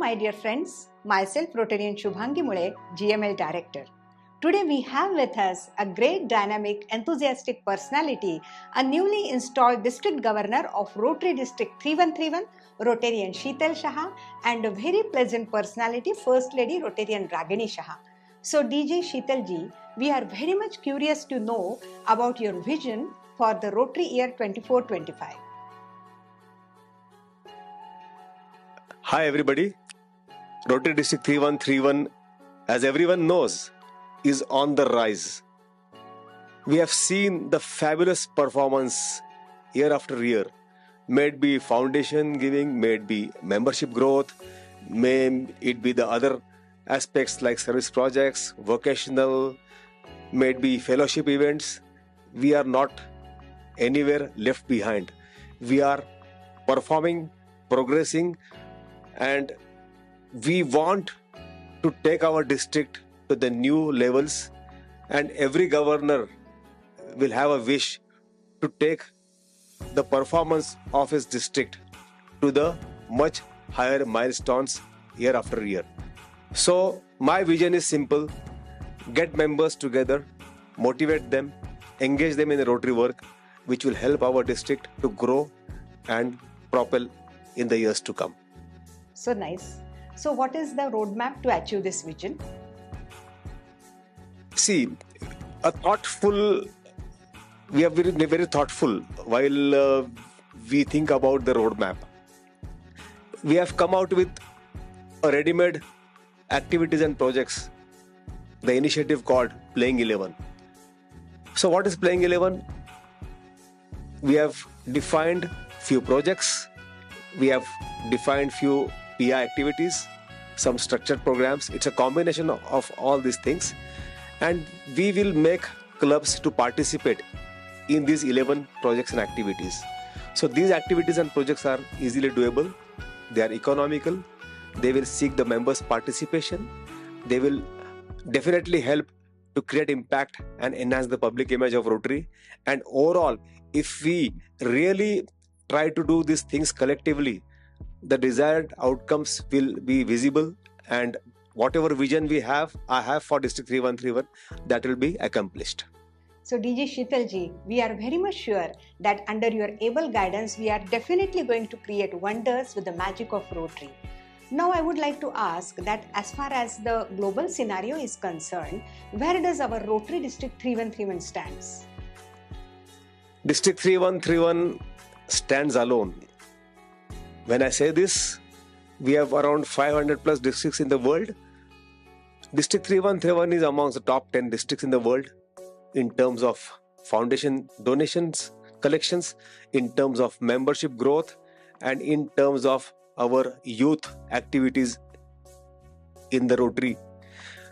my dear friends. Myself Rotarian Shubhangi Mule, GML Director. Today we have with us a great dynamic, enthusiastic personality, a newly installed District Governor of Rotary District 3131, Rotarian Sheetal Shah, and a very pleasant personality, First Lady Rotarian Ragini Shah. So DJ Sheetal ji, we are very much curious to know about your vision for the Rotary year 24-25. Hi everybody. Rotary District 3131, as everyone knows, is on the rise. We have seen the fabulous performance year after year. May it be foundation giving, may it be membership growth, may it be the other aspects like service projects, vocational, may it be fellowship events. We are not anywhere left behind. We are performing, progressing, and we want to take our district to the new levels, and every governor will have a wish to take the performance of his district to the much higher milestones year after year. So my vision is simple: get members together, motivate them, engage them in the Rotary work, which will help our district to grow and propel in the years to come. So nice. So what is the roadmap to achieve this vision? See, we are very thoughtful while we think about the roadmap. We have come out with a ready-made activities and projects, the initiative called Playing 11. So what is Playing 11? We have defined few projects, we have defined few PI activities, some structured programs. It's a combination of all these things, and we will make clubs to participate in these 11 projects and activities. So these activities and projects are easily doable, they are economical, they will seek the members' participation, they will definitely help to create impact and enhance the public image of Rotary. And overall, if we really try to do these things collectively, the desired outcomes will be visible, and whatever vision I have for District 3131, that will be accomplished. So DJ Sheetal ji, we are very much sure that under your able guidance, we are definitely going to create wonders with the magic of Rotary. Now I would like to ask that as far as the global scenario is concerned, where does our Rotary District 3131 stands? District 3131 stands alone. When I say this, we have around 500 plus districts in the world. District 3131 is amongst the top 10 districts in the world in terms of foundation donations, collections, in terms of membership growth, and in terms of our youth activities in the Rotary.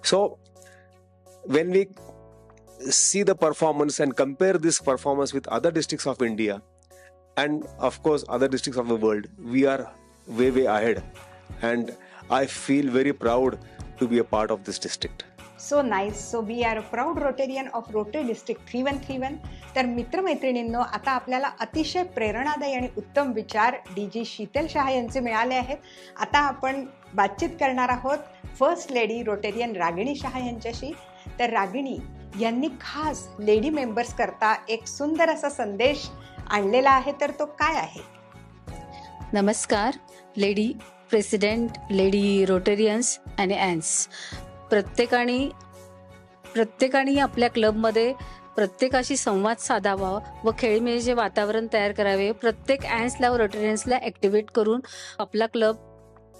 So when we see the performance and compare this performance with other districts of India and of course other districts of the world, we are way ahead, and I feel very proud to be a part of this district. So nice. So we are a proud Rotarian of Rotary District 3131. तर मित्रमैत्रिणींनो, आता आपल्याला अतिशय प्रेरणादायी आणि उत्तम विचार DG शीतल शाह यांचे मिळाले आहेत. आता आपण बातचीत करणार आहोत फर्स्ट लेडी रोटेरियन रागिणी शाह यांच्याशी. तर रागिणी यांनी खास लेडी मेंबर्स करता एक सुंदर असा संदेश आणलेला आहे, तर तो काय आहे? नमस्कार लेडी प्रेसिडेंट, लेडी रोटेरियन्स आणि ॲन्स. प्रत्येकाने आपल्या क्लबमध्ये प्रत्येकाशी संवाद साधावा व खेळीमेळीचे वातावरण तयार करावे. प्रत्येक ॲन्सला व रोटेरियन्सला ॲक्टिवेट करून आपला क्लब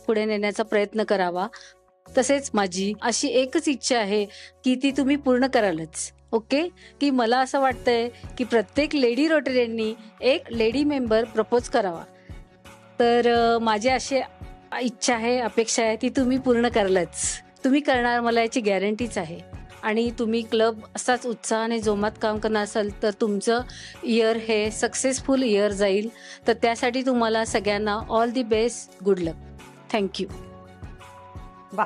पुढे नेण्याचा प्रयत्न करावा. तसेच माझी अशी एकच इच्छा आहे की ती तुम्ही पूर्ण करालच. ओके, की मला असं वाटतंय की प्रत्येक लेडी रोटेरियननी एक लेडी मेंबर प्रपोज करावा. तर माझी अशी इच्छा आहे, अपेक्षा आहे, ती तुम्ही पूर्ण करालच. तुम्ही करणार, मला याची गॅरंटीच आहे. आणि तुम्ही क्लब असाच उत्साहाने जोमात काम करणार असाल तर तुमचं इयर हे सक्सेसफुल इयर जाईल. तर त्यासाठी तुम्हाला सगळ्यांना all the best, good luck. Thank you. वा,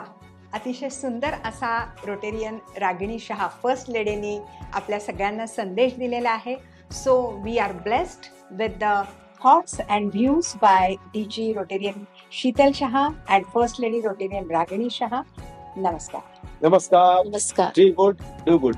अतिशय सुंदर असा रोटेरियन रागिणी शहा फर्स्ट लेडीनी आपल्या सगळ्यांना संदेश दिलेला आहे. So we are blessed with the thoughts and views by DG Rotarian Sheetal Shah and First Lady Rotarian Ragini Shah. Namaskar. Namaskar. नमस्कार. Do good.